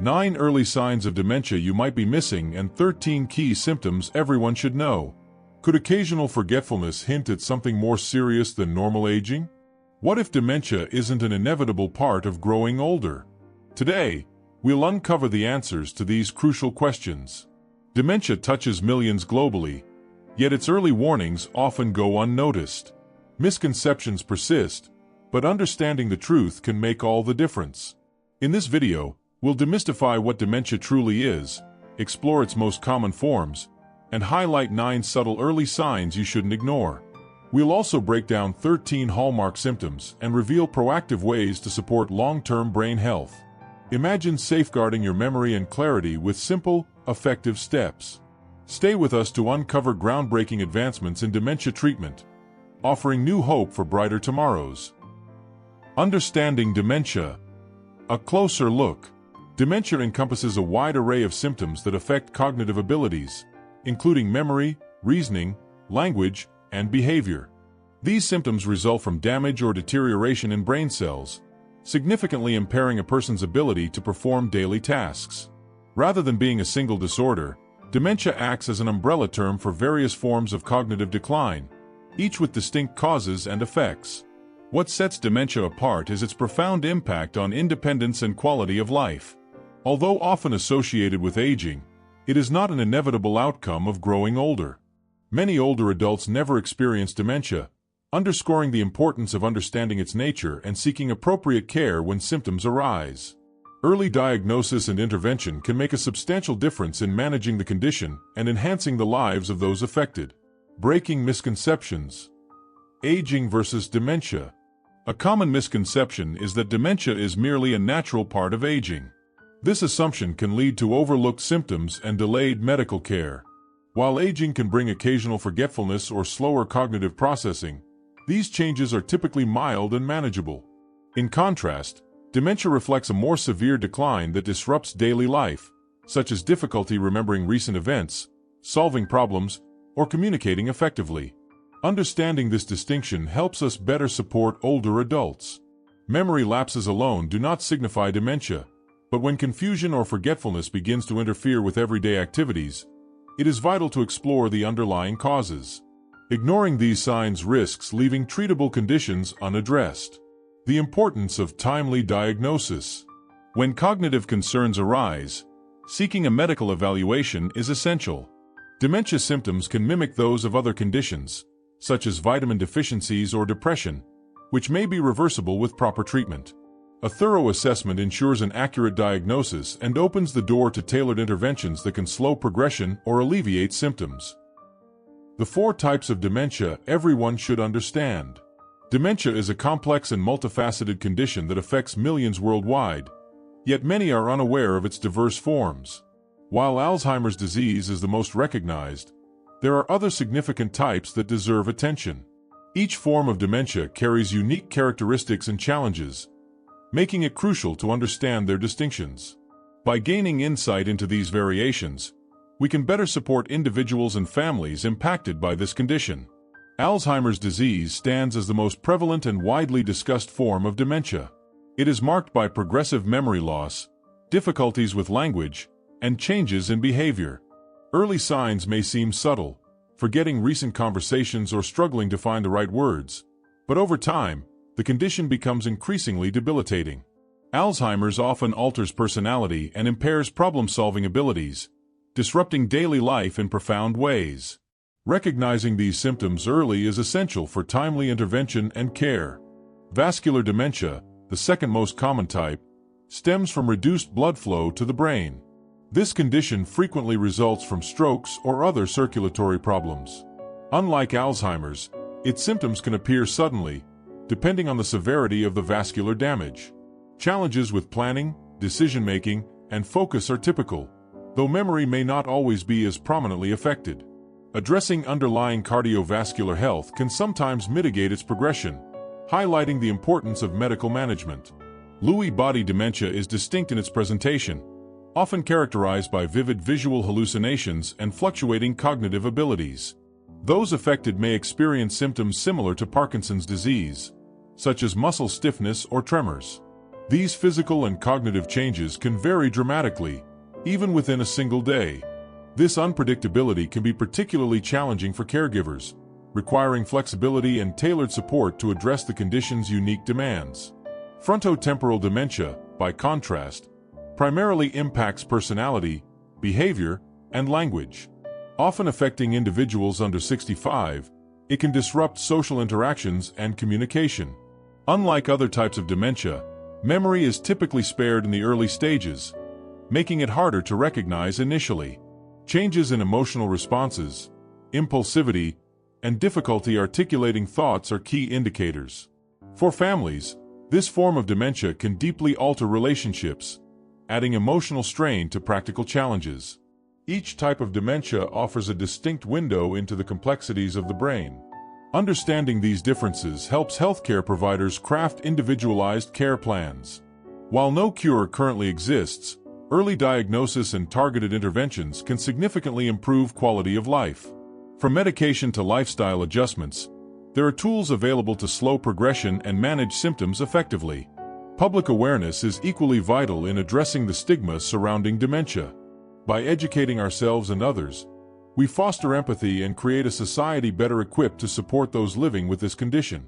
9 early signs of dementia you might be missing and 13 key symptoms everyone should know. Could occasional forgetfulness hint at something more serious than normal aging? What if dementia isn't an inevitable part of growing older? Today, we'll uncover the answers to these crucial questions. Dementia touches millions globally, yet its early warnings often go unnoticed. Misconceptions persist, but understanding the truth can make all the difference. In this video, we'll demystify what dementia truly is, explore its most common forms, and highlight 9 subtle early signs you shouldn't ignore. We'll also break down 13 hallmark symptoms and reveal proactive ways to support long-term brain health. Imagine safeguarding your memory and clarity with simple, effective steps. Stay with us to uncover groundbreaking advancements in dementia treatment, offering new hope for brighter tomorrows. Understanding dementia. A closer look. Dementia encompasses a wide array of symptoms that affect cognitive abilities, including memory, reasoning, language, and behavior. These symptoms result from damage or deterioration in brain cells, significantly impairing a person's ability to perform daily tasks. Rather than being a single disorder, dementia acts as an umbrella term for various forms of cognitive decline, each with distinct causes and effects. What sets dementia apart is its profound impact on independence and quality of life. Although often associated with aging, it is not an inevitable outcome of growing older. Many older adults never experience dementia, underscoring the importance of understanding its nature and seeking appropriate care when symptoms arise. Early diagnosis and intervention can make a substantial difference in managing the condition and enhancing the lives of those affected. Breaking misconceptions. Aging versus dementia. A common misconception is that dementia is merely a natural part of aging. This assumption can lead to overlooked symptoms and delayed medical care. While aging can bring occasional forgetfulness or slower cognitive processing, these changes are typically mild and manageable. In contrast, dementia reflects a more severe decline that disrupts daily life, such as difficulty remembering recent events, solving problems, or communicating effectively. Understanding this distinction helps us better support older adults. Memory lapses alone do not signify dementia, but when confusion or forgetfulness begins to interfere with everyday activities, it is vital to explore the underlying causes. Ignoring these signs risks leaving treatable conditions unaddressed. The importance of timely diagnosis. When cognitive concerns arise, seeking a medical evaluation is essential. Dementia symptoms can mimic those of other conditions, such as vitamin deficiencies or depression, which may be reversible with proper treatment. A thorough assessment ensures an accurate diagnosis and opens the door to tailored interventions that can slow progression or alleviate symptoms. The 4 types of dementia everyone should understand. Dementia is a complex and multifaceted condition that affects millions worldwide, yet many are unaware of its diverse forms. While Alzheimer's disease is the most recognized, there are other significant types that deserve attention. Each form of dementia carries unique characteristics and challenges, making it crucial to understand their distinctions. By gaining insight into these variations, we can better support individuals and families impacted by this condition. Alzheimer's disease stands as the most prevalent and widely discussed form of dementia. It is marked by progressive memory loss, difficulties with language, and changes in behavior. Early signs may seem subtle, forgetting recent conversations or struggling to find the right words, but over time, the condition becomes increasingly debilitating. Alzheimer's often alters personality and impairs problem-solving abilities, disrupting daily life in profound ways. Recognizing these symptoms early is essential for timely intervention and care. Vascular dementia, the second most common type, stems from reduced blood flow to the brain. This condition frequently results from strokes or other circulatory problems. Unlike Alzheimer's, its symptoms can appear suddenly, depending on the severity of the vascular damage. Challenges with planning, decision-making, and focus are typical, though memory may not always be as prominently affected. Addressing underlying cardiovascular health can sometimes mitigate its progression, highlighting the importance of medical management. Lewy body dementia is distinct in its presentation, often characterized by vivid visual hallucinations and fluctuating cognitive abilities. Those affected may experience symptoms similar to Parkinson's disease, such as muscle stiffness or tremors. These physical and cognitive changes can vary dramatically, even within a single day. This unpredictability can be particularly challenging for caregivers, requiring flexibility and tailored support to address the condition's unique demands. Frontotemporal dementia, by contrast, primarily impacts personality, behavior, and language. Often affecting individuals under 65, it can disrupt social interactions and communication. Unlike other types of dementia, memory is typically spared in the early stages, making it harder to recognize initially. Changes in emotional responses, impulsivity, and difficulty articulating thoughts are key indicators. For families, this form of dementia can deeply alter relationships, adding emotional strain to practical challenges. Each type of dementia offers a distinct window into the complexities of the brain. Understanding these differences helps healthcare providers craft individualized care plans. While no cure currently exists, early diagnosis and targeted interventions can significantly improve quality of life. From medication to lifestyle adjustments, there are tools available to slow progression and manage symptoms effectively. Public awareness is equally vital in addressing the stigma surrounding dementia. By educating ourselves and others, we foster empathy and create a society better equipped to support those living with this condition.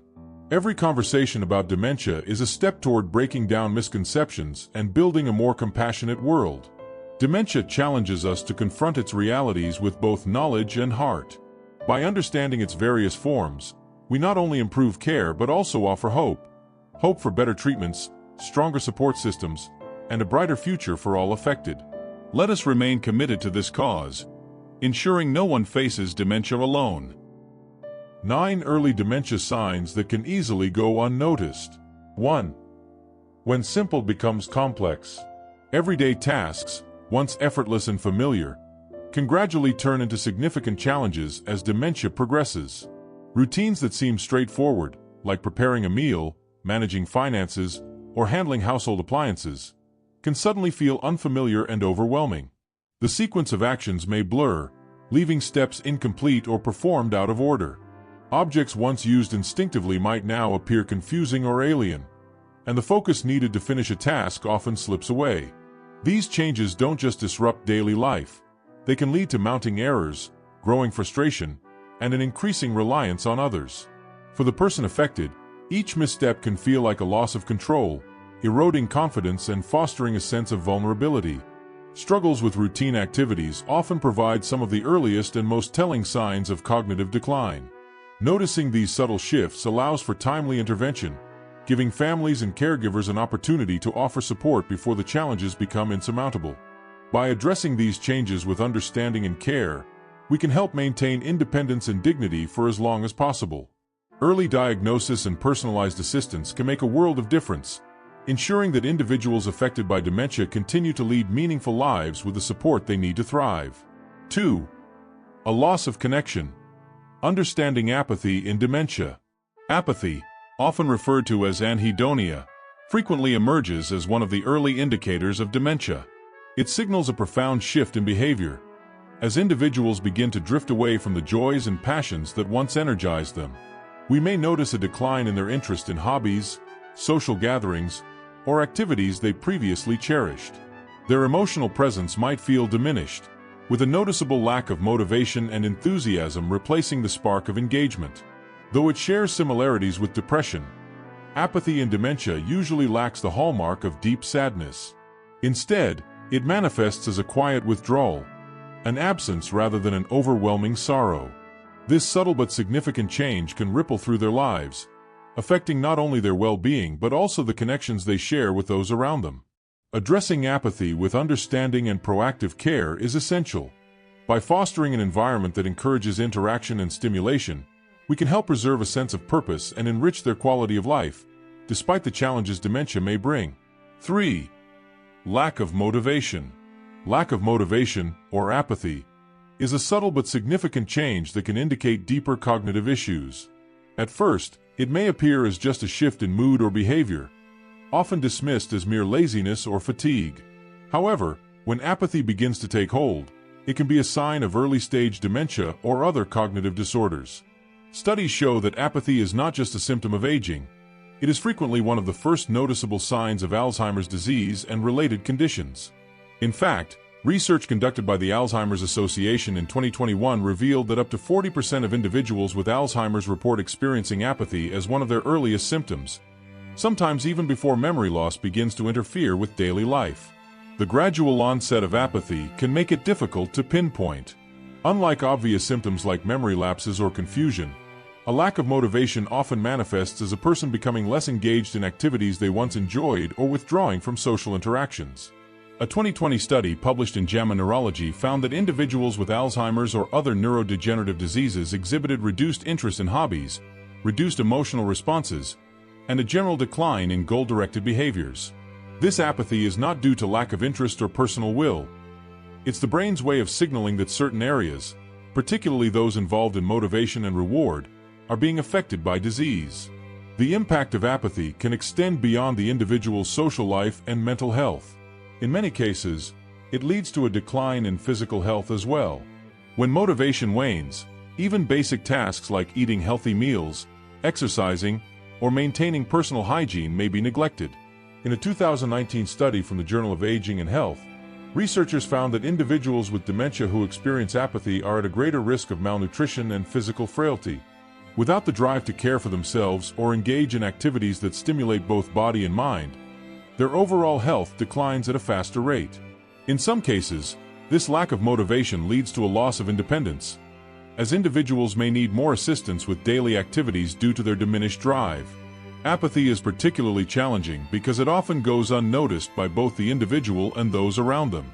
Every conversation about dementia is a step toward breaking down misconceptions and building a more compassionate world. Dementia challenges us to confront its realities with both knowledge and heart. By understanding its various forms, we not only improve care but also offer hope. Hope for better treatments, stronger support systems, and a brighter future for all affected. Let us remain committed to this cause, ensuring no one faces dementia alone. 9 early dementia signs that can easily go unnoticed. 1. When simple becomes complex. Everyday tasks, once effortless and familiar, can gradually turn into significant challenges as dementia progresses. Routines that seem straightforward, like preparing a meal, managing finances, or handling household appliances, can suddenly feel unfamiliar and overwhelming. The sequence of actions may blur, leaving steps incomplete or performed out of order. Objects once used instinctively might now appear confusing or alien, and the focus needed to finish a task often slips away. These changes don't just disrupt daily life, they can lead to mounting errors, growing frustration, and an increasing reliance on others. For the person affected, each misstep can feel like a loss of control, eroding confidence and fostering a sense of vulnerability. Struggles with routine activities often provide some of the earliest and most telling signs of cognitive decline. Noticing these subtle shifts allows for timely intervention, giving families and caregivers an opportunity to offer support before the challenges become insurmountable. By addressing these changes with understanding and care, we can help maintain independence and dignity for as long as possible. Early diagnosis and personalized assistance can make a world of difference, ensuring that individuals affected by dementia continue to lead meaningful lives with the support they need to thrive. 2. A loss of connection. Understanding apathy in dementia. Apathy, often referred to as anhedonia, frequently emerges as one of the early indicators of dementia. It signals a profound shift in behavior, as individuals begin to drift away from the joys and passions that once energized them. We may notice a decline in their interest in hobbies, social gatherings, or activities they previously cherished. Their emotional presence might feel diminished, with a noticeable lack of motivation and enthusiasm replacing the spark of engagement. Though it shares similarities with depression, apathy in dementia usually lacks the hallmark of deep sadness. Instead, it manifests as a quiet withdrawal, an absence rather than an overwhelming sorrow. This subtle but significant change can ripple through their lives, affecting not only their well-being but also the connections they share with those around them. Addressing apathy with understanding and proactive care is essential. By fostering an environment that encourages interaction and stimulation, we can help preserve a sense of purpose and enrich their quality of life, despite the challenges dementia may bring. 3. Lack of motivation. Lack of motivation, or apathy, is a subtle but significant change that can indicate deeper cognitive issues. At first, it may appear as just a shift in mood or behavior, often dismissed as mere laziness or fatigue. However, when apathy begins to take hold, it can be a sign of early-stage dementia or other cognitive disorders. Studies show that apathy is not just a symptom of aging, It is frequently one of the first noticeable signs of Alzheimer's disease and related conditions. In fact, research conducted by the Alzheimer's Association in 2021 revealed that up to 40% of individuals with Alzheimer's report experiencing apathy as one of their earliest symptoms, sometimes even before memory loss begins to interfere with daily life. The gradual onset of apathy can make it difficult to pinpoint. Unlike obvious symptoms like memory lapses or confusion, a lack of motivation often manifests as a person becoming less engaged in activities they once enjoyed or withdrawing from social interactions. A 2020 study published in JAMA Neurology found that individuals with Alzheimer's or other neurodegenerative diseases exhibited reduced interest in hobbies, reduced emotional responses, and a general decline in goal-directed behaviors. This apathy is not due to lack of interest or personal will. It's the brain's way of signaling that certain areas, particularly those involved in motivation and reward, are being affected by disease. The impact of apathy can extend beyond the individual's social life and mental health. In many cases, it leads to a decline in physical health as well. When motivation wanes, even basic tasks like eating healthy meals, exercising, or maintaining personal hygiene may be neglected. In a 2019 study from the Journal of Aging and Health, researchers found that individuals with dementia who experience apathy are at a greater risk of malnutrition and physical frailty. Without the drive to care for themselves or engage in activities that stimulate both body and mind, their overall health declines at a faster rate. In some cases, this lack of motivation leads to a loss of independence, as individuals may need more assistance with daily activities due to their diminished drive. Apathy is particularly challenging because it often goes unnoticed by both the individual and those around them.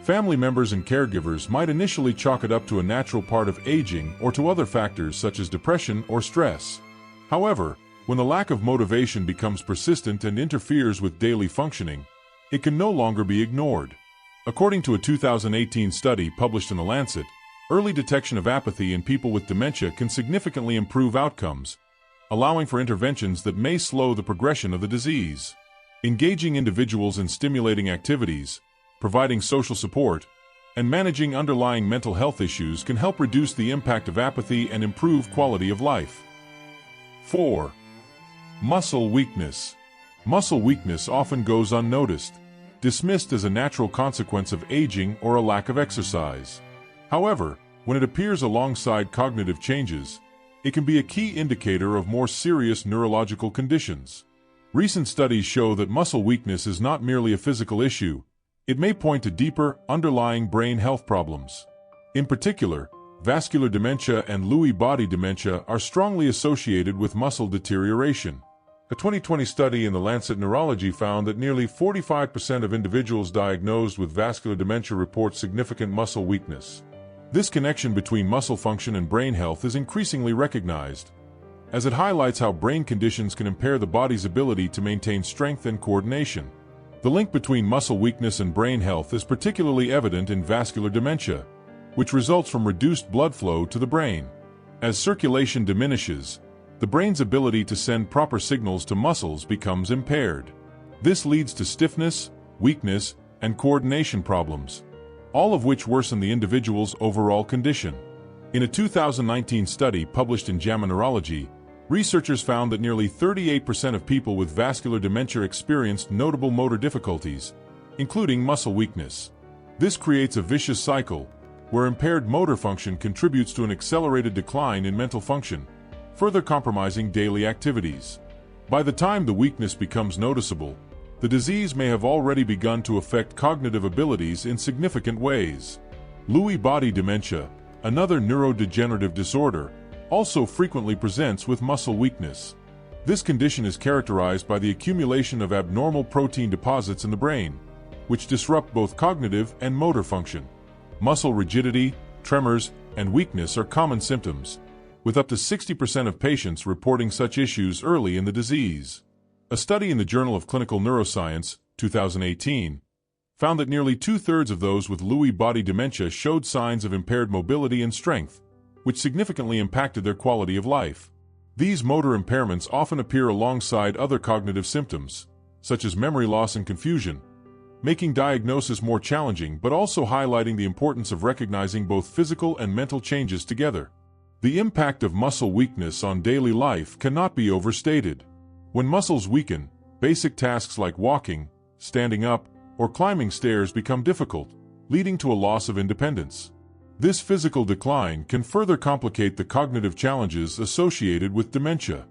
Family members and caregivers might initially chalk it up to a natural part of aging or to other factors such as depression or stress. However, when the lack of motivation becomes persistent and interferes with daily functioning, it can no longer be ignored. According to a 2018 study published in The Lancet, early detection of apathy in people with dementia can significantly improve outcomes, allowing for interventions that may slow the progression of the disease. Engaging individuals in stimulating activities, providing social support, and managing underlying mental health issues can help reduce the impact of apathy and improve quality of life. 4. Muscle weakness. Muscle weakness often goes unnoticed, dismissed as a natural consequence of aging or a lack of exercise. However, when it appears alongside cognitive changes, it can be a key indicator of more serious neurological conditions. Recent studies show that muscle weakness is not merely a physical issue. It may point to deeper, underlying brain health problems. In particular, vascular dementia and Lewy body dementia are strongly associated with muscle deterioration. A 2020 study in The Lancet Neurology found that nearly 45% of individuals diagnosed with vascular dementia report significant muscle weakness. This connection between muscle function and brain health is increasingly recognized, as it highlights how brain conditions can impair the body's ability to maintain strength and coordination. The link between muscle weakness and brain health is particularly evident in vascular dementia, which results from reduced blood flow to the brain. As circulation diminishes, the brain's ability to send proper signals to muscles becomes impaired. This leads to stiffness, weakness, and coordination problems, all of which worsen the individual's overall condition. In a 2019 study published in JAMA Neurology, researchers found that nearly 38% of people with vascular dementia experienced notable motor difficulties, including muscle weakness. This creates a vicious cycle, where impaired motor function contributes to an accelerated decline in mental function, further compromising daily activities. By the time the weakness becomes noticeable, the disease may have already begun to affect cognitive abilities in significant ways. Lewy body dementia, another neurodegenerative disorder, also frequently presents with muscle weakness. This condition is characterized by the accumulation of abnormal protein deposits in the brain, which disrupt both cognitive and motor function. Muscle rigidity, tremors, and weakness are common symptoms, with up to 60% of patients reporting such issues early in the disease. A study in the Journal of Clinical Neuroscience, 2018, found that nearly two-thirds of those with Lewy body dementia showed signs of impaired mobility and strength, which significantly impacted their quality of life. These motor impairments often appear alongside other cognitive symptoms, such as memory loss and confusion, making diagnosis more challenging but also highlighting the importance of recognizing both physical and mental changes together. The impact of muscle weakness on daily life cannot be overstated. When muscles weaken, basic tasks like walking, standing up, or climbing stairs become difficult, leading to a loss of independence. This physical decline can further complicate the cognitive challenges associated with dementia.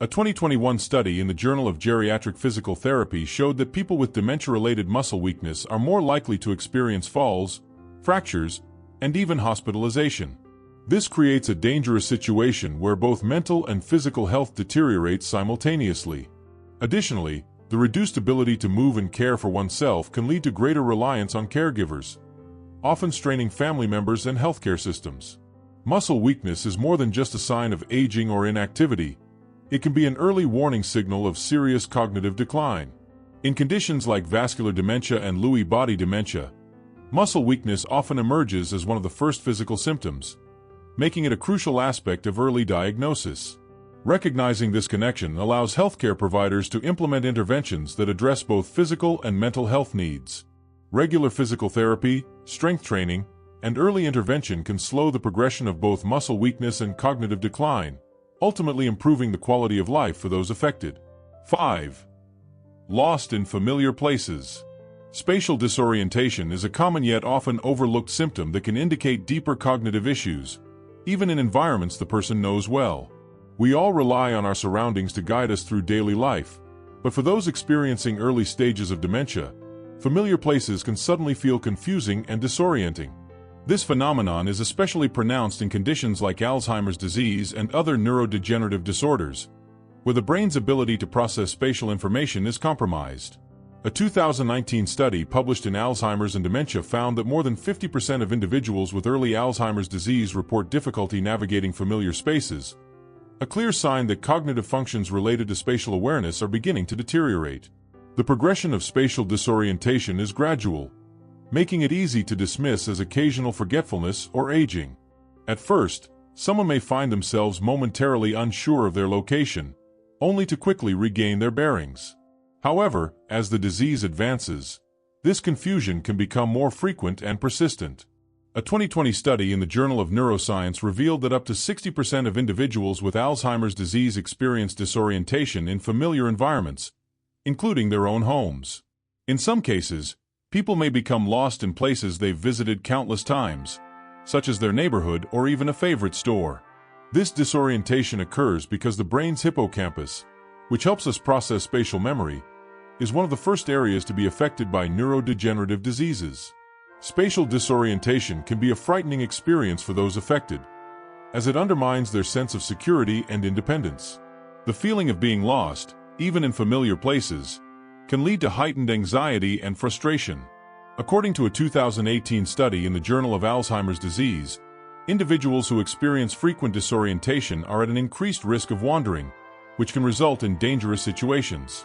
A 2021 study in the Journal of Geriatric Physical Therapy showed that people with dementia-related muscle weakness are more likely to experience falls, fractures, and even hospitalization. This creates a dangerous situation where both mental and physical health deteriorate simultaneously. Additionally, the reduced ability to move and care for oneself can lead to greater reliance on caregivers, often straining family members and healthcare systems. Muscle weakness is more than just a sign of aging or inactivity. It can be an early warning signal of serious cognitive decline. In conditions like vascular dementia and Lewy body dementia, muscle weakness often emerges as one of the first physical symptoms, making it a crucial aspect of early diagnosis. Recognizing this connection allows healthcare providers to implement interventions that address both physical and mental health needs. Regular physical therapy, strength training, and early intervention can slow the progression of both muscle weakness and cognitive decline, ultimately improving the quality of life for those affected. 5. Lost in familiar places. Spatial disorientation is a common yet often overlooked symptom that can indicate deeper cognitive issues, even in environments the person knows well. We all rely on our surroundings to guide us through daily life, but for those experiencing early stages of dementia, familiar places can suddenly feel confusing and disorienting. This phenomenon is especially pronounced in conditions like Alzheimer's disease and other neurodegenerative disorders, where the brain's ability to process spatial information is compromised. A 2019 study published in Alzheimer's and Dementia found that more than 50% of individuals with early Alzheimer's disease report difficulty navigating familiar spaces, a clear sign that cognitive functions related to spatial awareness are beginning to deteriorate. The progression of spatial disorientation is gradual, making it easy to dismiss as occasional forgetfulness or aging. At first, someone may find themselves momentarily unsure of their location, only to quickly regain their bearings. However, as the disease advances, this confusion can become more frequent and persistent. A 2020 study in the Journal of Neuroscience revealed that up to 60% of individuals with Alzheimer's disease experience disorientation in familiar environments, including their own homes. In some cases, people may become lost in places they've visited countless times, such as their neighborhood or even a favorite store. This disorientation occurs because the brain's hippocampus, which helps us process spatial memory, is one of the first areas to be affected by neurodegenerative diseases. Spatial disorientation can be a frightening experience for those affected, as it undermines their sense of security and independence. The feeling of being lost, even in familiar places, can lead to heightened anxiety and frustration. According to a 2018 study in the Journal of Alzheimer's Disease, individuals who experience frequent disorientation are at an increased risk of wandering, which can result in dangerous situations.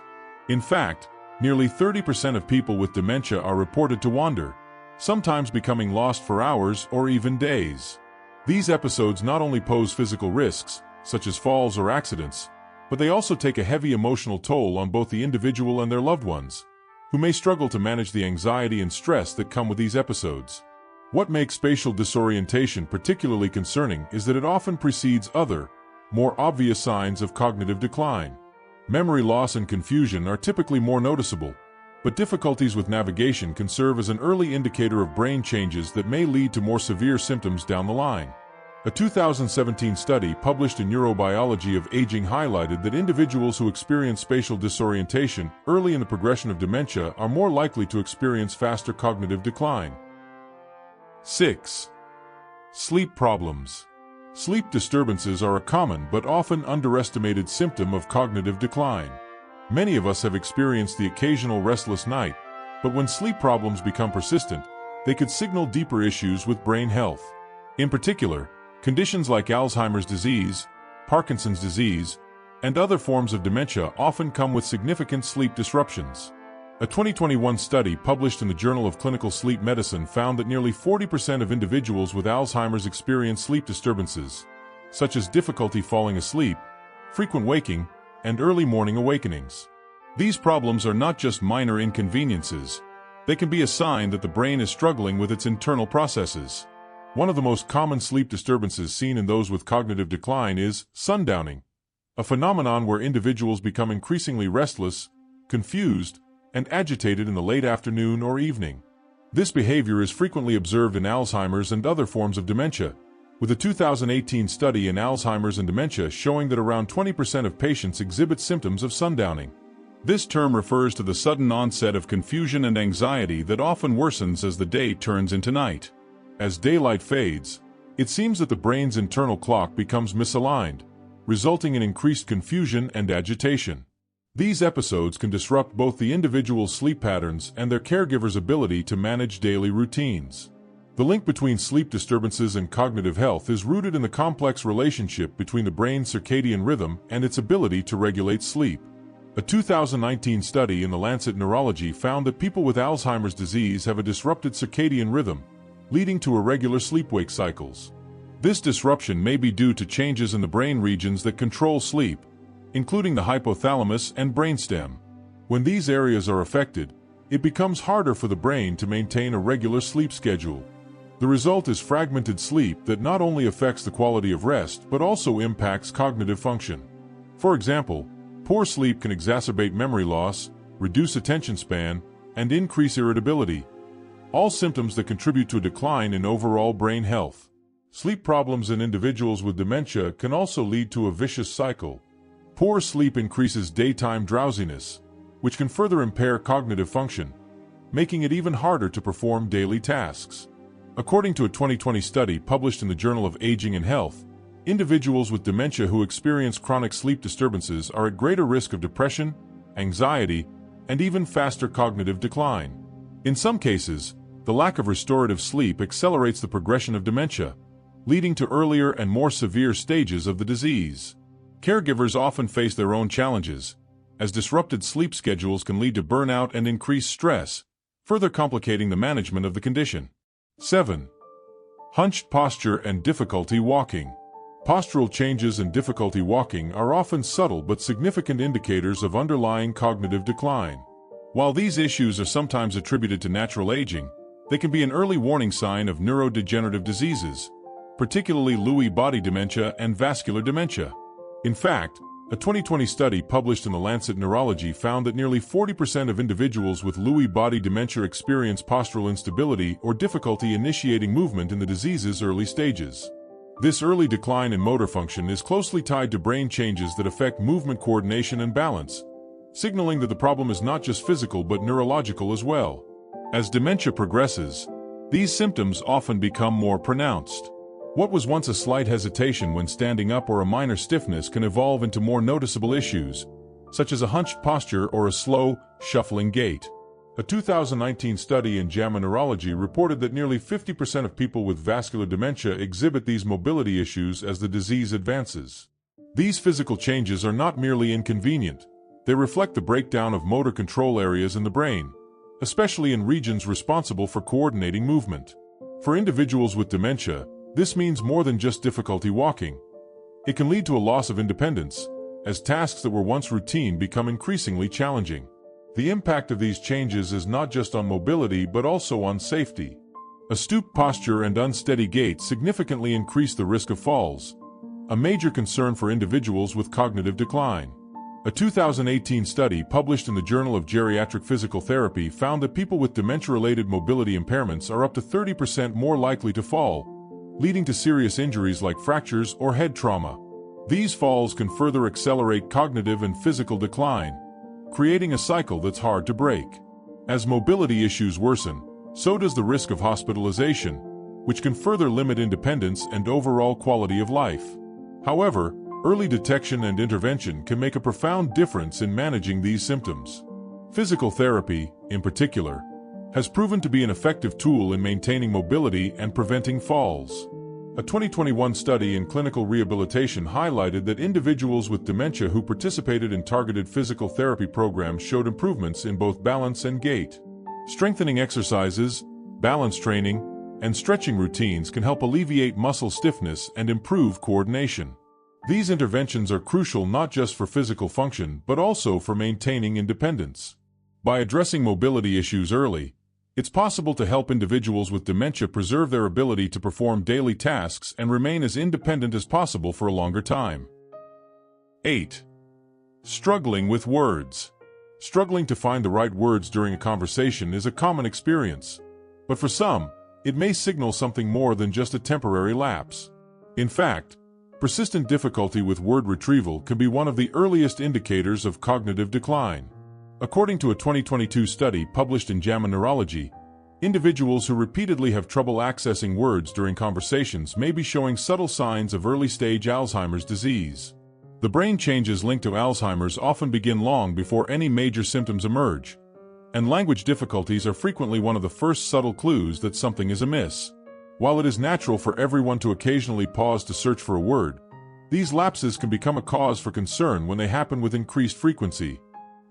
In fact, nearly 30% of people with dementia are reported to wander, sometimes becoming lost for hours or even days. These episodes not only pose physical risks, such as falls or accidents, but they also take a heavy emotional toll on both the individual and their loved ones, who may struggle to manage the anxiety and stress that come with these episodes. What makes spatial disorientation particularly concerning is that it often precedes other, more obvious signs of cognitive decline. Memory loss and confusion are typically more noticeable, but difficulties with navigation can serve as an early indicator of brain changes that may lead to more severe symptoms down the line. A 2017 study published in Neurobiology of Aging highlighted that individuals who experience spatial disorientation early in the progression of dementia are more likely to experience faster cognitive decline. 6. Sleep problems. Sleep disturbances are a common but often underestimated symptom of cognitive decline. Many of us have experienced the occasional restless night, but when sleep problems become persistent, they could signal deeper issues with brain health. In particular, conditions like Alzheimer's disease, Parkinson's disease, and other forms of dementia often come with significant sleep disruptions. A 2021 study published in the Journal of Clinical Sleep Medicine found that nearly 40% of individuals with Alzheimer's experience sleep disturbances, such as difficulty falling asleep, frequent waking, and early morning awakenings. These problems are not just minor inconveniences. They can be a sign that the brain is struggling with its internal processes. One of the most common sleep disturbances seen in those with cognitive decline is sundowning, a phenomenon where individuals become increasingly restless, confused, and agitated in the late afternoon or evening. This behavior is frequently observed in Alzheimer's and other forms of dementia, with a 2018 study in Alzheimer's and dementia showing that around 20% of patients exhibit symptoms of sundowning. This term refers to the sudden onset of confusion and anxiety that often worsens as the day turns into night. As daylight fades, it seems that the brain's internal clock becomes misaligned, resulting in increased confusion and agitation. These episodes can disrupt both the individual's sleep patterns and their caregiver's ability to manage daily routines. The link between sleep disturbances and cognitive health is rooted in the complex relationship between the brain's circadian rhythm and its ability to regulate sleep. A 2019 study in The Lancet Neurology found that people with Alzheimer's disease have a disrupted circadian rhythm, leading to irregular sleep-wake cycles. This disruption may be due to changes in the brain regions that control sleep, including the hypothalamus and brainstem. When these areas are affected, it becomes harder for the brain to maintain a regular sleep schedule. The result is fragmented sleep that not only affects the quality of rest but also impacts cognitive function. For example, poor sleep can exacerbate memory loss, reduce attention span, and increase irritability, all symptoms that contribute to a decline in overall brain health. Sleep problems in individuals with dementia can also lead to a vicious cycle. Poor sleep increases daytime drowsiness, which can further impair cognitive function, making it even harder to perform daily tasks. According to a 2020 study published in the Journal of Aging and Health, individuals with dementia who experience chronic sleep disturbances are at greater risk of depression, anxiety, and even faster cognitive decline. In some cases, the lack of restorative sleep accelerates the progression of dementia, leading to earlier and more severe stages of the disease. Caregivers often face their own challenges, as disrupted sleep schedules can lead to burnout and increased stress, further complicating the management of the condition. 7. Hunched posture and difficulty walking. Postural changes and difficulty walking are often subtle but significant indicators of underlying cognitive decline. While these issues are sometimes attributed to natural aging, they can be an early warning sign of neurodegenerative diseases, particularly Lewy body dementia and vascular dementia. In fact, a 2020 study published in The Lancet Neurology found that nearly 40% of individuals with Lewy body dementia experience postural instability or difficulty initiating movement in the disease's early stages. This early decline in motor function is closely tied to brain changes that affect movement coordination and balance, signaling that the problem is not just physical but neurological as well. As dementia progresses, these symptoms often become more pronounced. What was once a slight hesitation when standing up or a minor stiffness can evolve into more noticeable issues, such as a hunched posture or a slow, shuffling gait. A 2019 study in JAMA Neurology reported that nearly 50% of people with vascular dementia exhibit these mobility issues as the disease advances. These physical changes are not merely inconvenient, they reflect the breakdown of motor control areas in the brain, especially in regions responsible for coordinating movement. For individuals with dementia, this means more than just difficulty walking. It can lead to a loss of independence, as tasks that were once routine become increasingly challenging. The impact of these changes is not just on mobility but also on safety. A stooped posture and unsteady gait significantly increase the risk of falls, a major concern for individuals with cognitive decline. A 2018 study published in the Journal of Geriatric Physical Therapy found that people with dementia-related mobility impairments are up to 30% more likely to fall, leading to serious injuries like fractures or head trauma. These falls can further accelerate cognitive and physical decline, creating a cycle that's hard to break. As mobility issues worsen, so does the risk of hospitalization, which can further limit independence and overall quality of life. However, early detection and intervention can make a profound difference in managing these symptoms. Physical therapy, in particular, has proven to be an effective tool in maintaining mobility and preventing falls. A 2021 study in clinical rehabilitation highlighted that individuals with dementia who participated in targeted physical therapy programs showed improvements in both balance and gait. Strengthening exercises, balance training, and stretching routines can help alleviate muscle stiffness and improve coordination. These interventions are crucial not just for physical function but also for maintaining independence. By addressing mobility issues early, it's possible to help individuals with dementia preserve their ability to perform daily tasks and remain as independent as possible for a longer time. 8. Struggling with words. Struggling to find the right words during a conversation is a common experience. But for some, it may signal something more than just a temporary lapse. In fact, persistent difficulty with word retrieval can be one of the earliest indicators of cognitive decline. According to a 2022 study published in JAMA Neurology, individuals who repeatedly have trouble accessing words during conversations may be showing subtle signs of early-stage Alzheimer's disease. The brain changes linked to Alzheimer's often begin long before any major symptoms emerge, and language difficulties are frequently one of the first subtle clues that something is amiss. While it is natural for everyone to occasionally pause to search for a word, these lapses can become a cause for concern when they happen with increased frequency.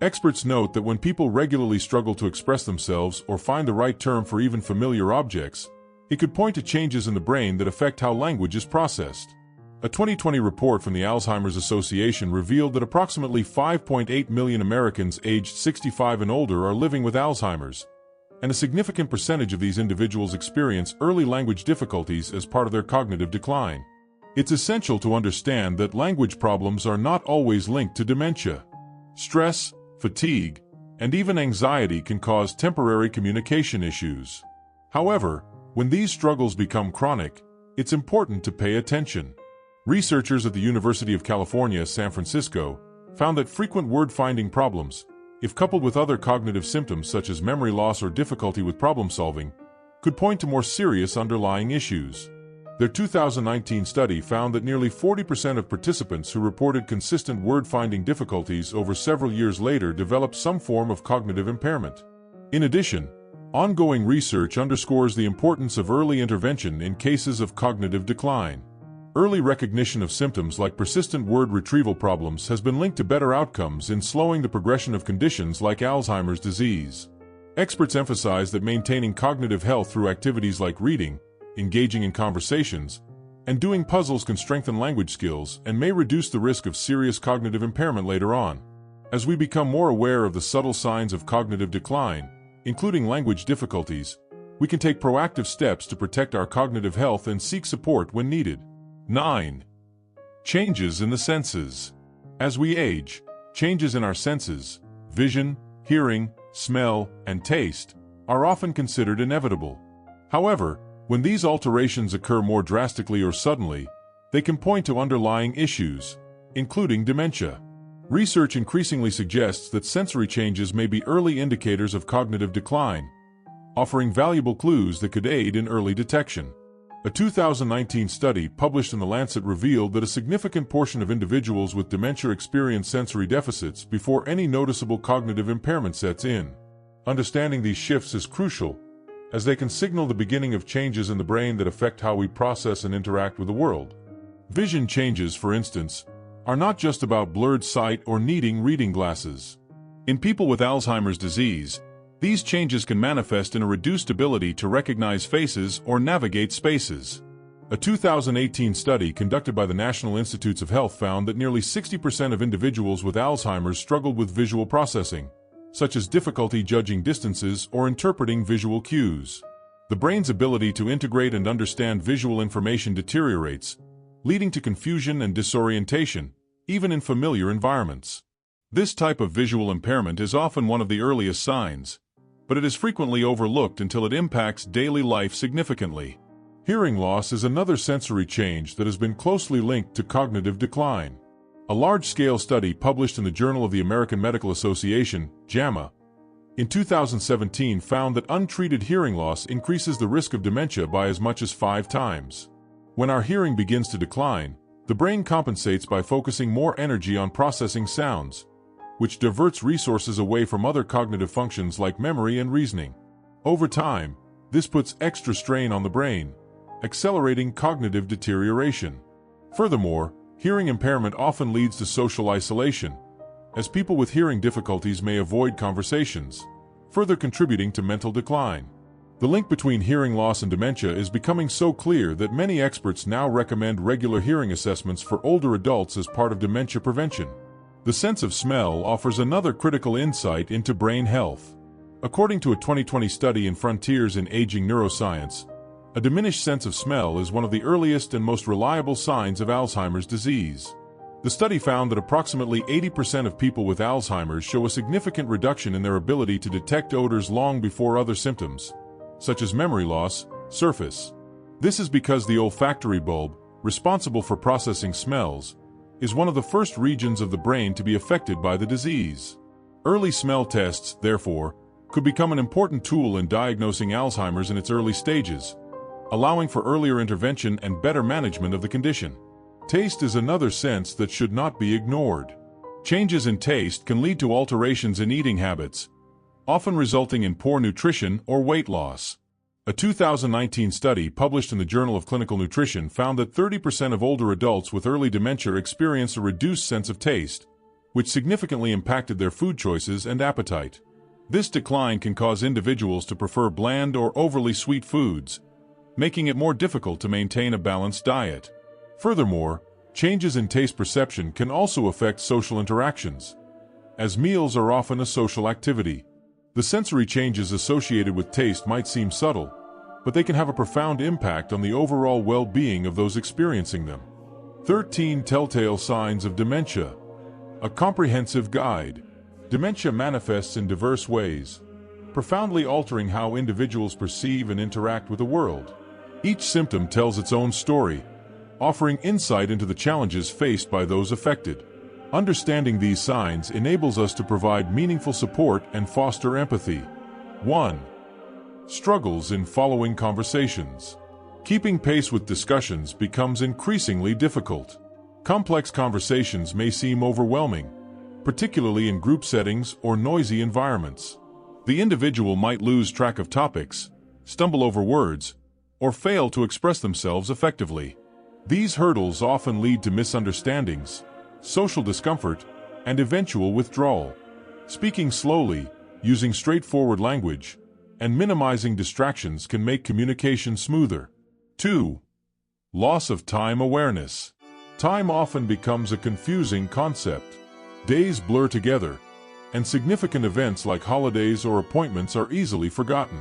Experts note that when people regularly struggle to express themselves or find the right term for even familiar objects, it could point to changes in the brain that affect how language is processed. A 2020 report from the Alzheimer's Association revealed that approximately 5.8 million Americans aged 65 and older are living with Alzheimer's, and a significant percentage of these individuals experience early language difficulties as part of their cognitive decline. It's essential to understand that language problems are not always linked to dementia. Stress, fatigue, and even anxiety can cause temporary communication issues. However, when these struggles become chronic, it's important to pay attention. Researchers at the University of California, San Francisco, found that frequent word-finding problems, if coupled with other cognitive symptoms such as memory loss or difficulty with problem-solving, could point to more serious underlying issues. Their 2019 study found that nearly 40% of participants who reported consistent word-finding difficulties over several years later developed some form of cognitive impairment. In addition, ongoing research underscores the importance of early intervention in cases of cognitive decline. Early recognition of symptoms like persistent word retrieval problems has been linked to better outcomes in slowing the progression of conditions like Alzheimer's disease. Experts emphasize that maintaining cognitive health through activities like reading, engaging in conversations, and doing puzzles can strengthen language skills and may reduce the risk of serious cognitive impairment later on. As we become more aware of the subtle signs of cognitive decline, including language difficulties, we can take proactive steps to protect our cognitive health and seek support when needed. 9. Changes in the senses. As we age, changes in our senses, vision, hearing, smell, and taste, are often considered inevitable. However, when these alterations occur more drastically or suddenly, they can point to underlying issues, including dementia. Research increasingly suggests that sensory changes may be early indicators of cognitive decline, offering valuable clues that could aid in early detection. A 2019 study published in The Lancet revealed that a significant portion of individuals with dementia experience sensory deficits before any noticeable cognitive impairment sets in. Understanding these shifts is crucial, as they can signal the beginning of changes in the brain that affect how we process and interact with the world. Vision changes, for instance, are not just about blurred sight or needing reading glasses. In people with Alzheimer's disease, these changes can manifest in a reduced ability to recognize faces or navigate spaces. A 2018 study conducted by the National Institutes of Health found that nearly 60% of individuals with Alzheimer's struggled with visual processing, such as difficulty judging distances or interpreting visual cues. The brain's ability to integrate and understand visual information deteriorates, leading to confusion and disorientation, even in familiar environments. This type of visual impairment is often one of the earliest signs, but it is frequently overlooked until it impacts daily life significantly. Hearing loss is another sensory change that has been closely linked to cognitive decline. A large-scale study published in the Journal of the American Medical Association, JAMA, in 2017 found that untreated hearing loss increases the risk of dementia by as much as 5 times. When our hearing begins to decline, the brain compensates by focusing more energy on processing sounds, which diverts resources away from other cognitive functions like memory and reasoning. Over time, this puts extra strain on the brain, accelerating cognitive deterioration. Furthermore, hearing impairment often leads to social isolation, as people with hearing difficulties may avoid conversations, further contributing to mental decline. The link between hearing loss and dementia is becoming so clear that many experts now recommend regular hearing assessments for older adults as part of dementia prevention. The sense of smell offers another critical insight into brain health. According to a 2020 study in Frontiers in Aging Neuroscience, a diminished sense of smell is one of the earliest and most reliable signs of Alzheimer's disease. The The study found that approximately 80% of people with Alzheimer's show a significant reduction in their ability to detect odors long before other symptoms, such as memory loss, surface. This is because the olfactory bulb, responsible for processing smells, is one of the first regions of the brain to be affected by the disease. Early smell tests, therefore, could become an important tool in diagnosing Alzheimer's in its early stages, allowing for earlier intervention and better management of the condition. Taste is another sense that should not be ignored. Changes in taste can lead to alterations in eating habits, often resulting in poor nutrition or weight loss. A 2019 study published in the Journal of Clinical Nutrition found that 30% of older adults with early dementia experienced a reduced sense of taste, which significantly impacted their food choices and appetite. This decline can cause individuals to prefer bland or overly sweet foods, making it more difficult to maintain a balanced diet. Furthermore, changes in taste perception can also affect social interactions. As meals are often a social activity, the sensory changes associated with taste might seem subtle, but they can have a profound impact on the overall well-being of those experiencing them. 13 Telltale Signs of Dementia. A comprehensive guide. Dementia manifests in diverse ways, profoundly altering how individuals perceive and interact with the world. Each symptom tells its own story, offering insight into the challenges faced by those affected. Understanding these signs enables us to provide meaningful support and foster empathy. 1. Struggles in following conversations. Keeping pace with discussions becomes increasingly difficult. Complex conversations may seem overwhelming, particularly in group settings or noisy environments. The individual might lose track of topics, stumble over words, or fail to express themselves effectively. These hurdles often lead to misunderstandings, social discomfort, and eventual withdrawal. Speaking slowly, using straightforward language, and minimizing distractions can make communication smoother. 2. Loss of time awareness. Time often becomes a confusing concept. Days blur together, and significant events like holidays or appointments are easily forgotten.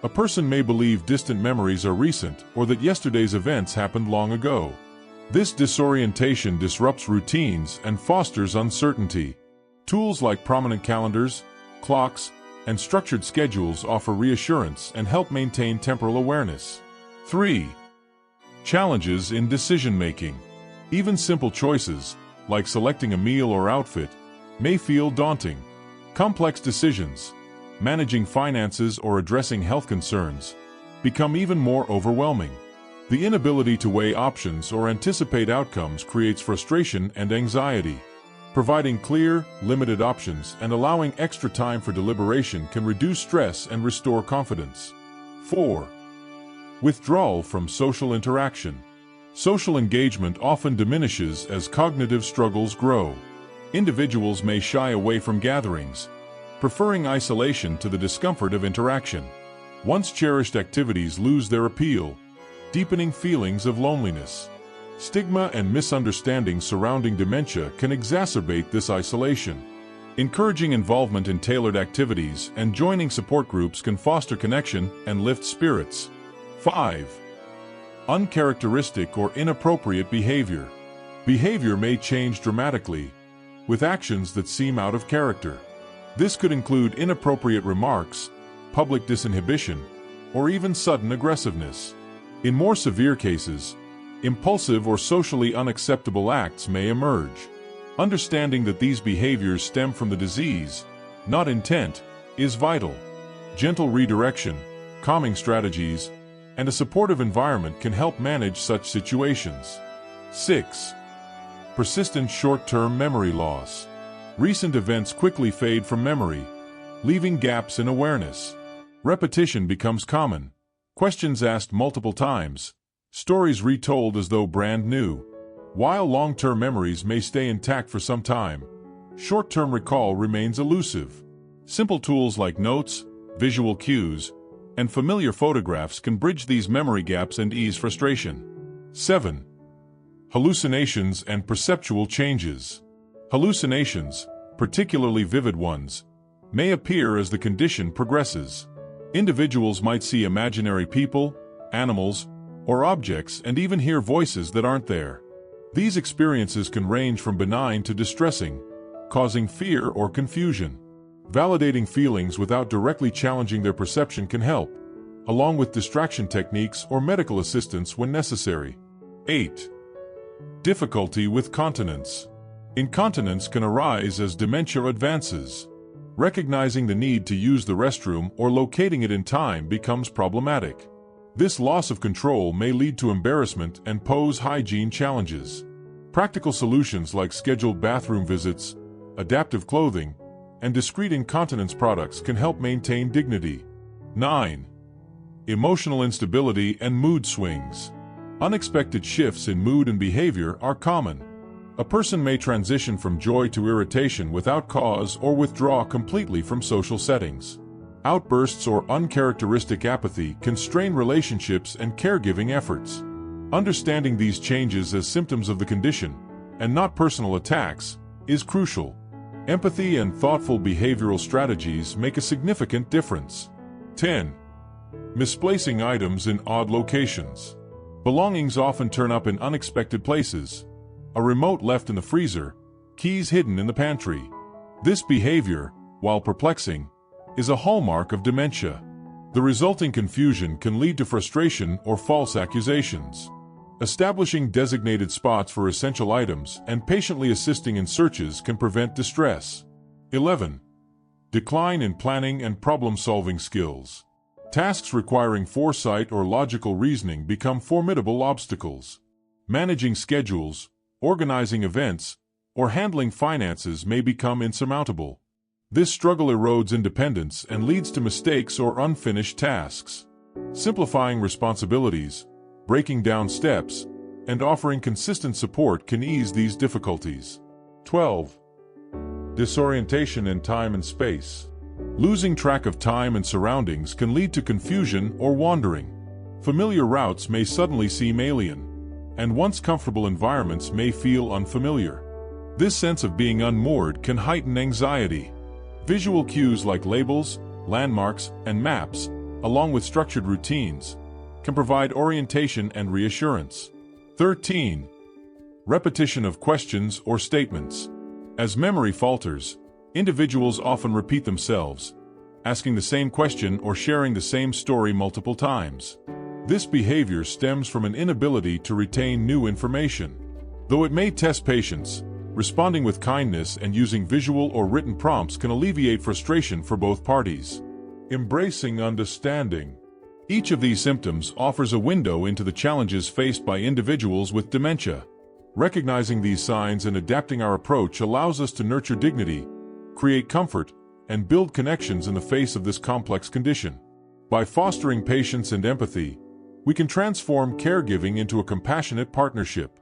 A person may believe distant memories are recent or that yesterday's events happened long ago. This disorientation disrupts routines and fosters uncertainty. Tools like prominent calendars, clocks, and structured schedules offer reassurance and help maintain temporal awareness. 3. Challenges in decision-making. Even simple choices, like selecting a meal or outfit, may feel daunting. Complex decisions, managing finances or addressing health concerns, become even more overwhelming. The inability to weigh options or anticipate outcomes creates frustration and anxiety. Providing clear, limited options and allowing extra time for deliberation can reduce stress and restore confidence. 4. Withdrawal from social interaction. Social engagement often diminishes as cognitive struggles grow. Individuals may shy away from gatherings, preferring isolation to the discomfort of interaction. Once cherished activities lose their appeal, deepening feelings of loneliness. Stigma and misunderstandings surrounding dementia can exacerbate this isolation. Encouraging involvement in tailored activities and joining support groups can foster connection and lift spirits. 5. Uncharacteristic or inappropriate behavior. Behavior may change dramatically, with actions that seem out of character. This could include inappropriate remarks, public disinhibition, or even sudden aggressiveness. In more severe cases, impulsive or socially unacceptable acts may emerge. Understanding that these behaviors stem from the disease, not intent, is vital. Gentle redirection, calming strategies, and a supportive environment can help manage such situations. 6. Persistent short-term memory loss. Recent events quickly fade from memory, leaving gaps in awareness. Repetition becomes common. Questions asked multiple times, stories retold as though brand new. While long-term memories may stay intact for some time, short-term recall remains elusive. Simple tools like notes, visual cues, and familiar photographs can bridge these memory gaps and ease frustration. 7. Hallucinations and perceptual changes. Hallucinations, particularly vivid ones, may appear as the condition progresses. Individuals might see imaginary people, animals, or objects and even hear voices that aren't there. These experiences can range from benign to distressing, causing fear or confusion. Validating feelings without directly challenging their perception can help, along with distraction techniques or medical assistance when necessary. 8. Difficulty with continence. Incontinence can arise as dementia advances. Recognizing the need to use the restroom or locating it in time becomes problematic. This loss of control may lead to embarrassment and pose hygiene challenges. Practical solutions like scheduled bathroom visits, adaptive clothing, and discreet incontinence products can help maintain dignity. 9. Emotional instability and mood swings. Unexpected shifts in mood and behavior are common. A person may transition from joy to irritation without cause or withdraw completely from social settings. Outbursts or uncharacteristic apathy can strain relationships and caregiving efforts. Understanding these changes as symptoms of the condition, and not personal attacks, is crucial. Empathy and thoughtful behavioral strategies make a significant difference. 10. Misplacing items in odd locations. Belongings often turn up in unexpected places. A remote left in the freezer, keys hidden in the pantry. This behavior, while perplexing, is a hallmark of dementia. The resulting confusion can lead to frustration or false accusations. Establishing designated spots for essential items and patiently assisting in searches can prevent distress. 11. Decline in planning and problem-solving skills. Tasks requiring foresight or logical reasoning become formidable obstacles. Managing schedules, organizing events, or handling finances may become insurmountable. This struggle erodes independence and leads to mistakes or unfinished tasks. Simplifying responsibilities, breaking down steps, and offering consistent support can ease these difficulties. 12. Disorientation in time and space. Losing track of time and surroundings can lead to confusion or wandering. Familiar routes may suddenly seem alien, and once comfortable environments may feel unfamiliar. This sense of being unmoored can heighten anxiety. Visual cues like labels, landmarks, and maps, along with structured routines, can provide orientation and reassurance. 13. Repetition of questions or statements. As memory falters, individuals often repeat themselves, asking the same question or sharing the same story multiple times. This behavior stems from an inability to retain new information. Though it may test patience, responding with kindness and using visual or written prompts can alleviate frustration for both parties. Embracing understanding. Each of these symptoms offers a window into the challenges faced by individuals with dementia. Recognizing these signs and adapting our approach allows us to nurture dignity, create comfort, and build connections in the face of this complex condition. By fostering patience and empathy, we can transform caregiving into a compassionate partnership.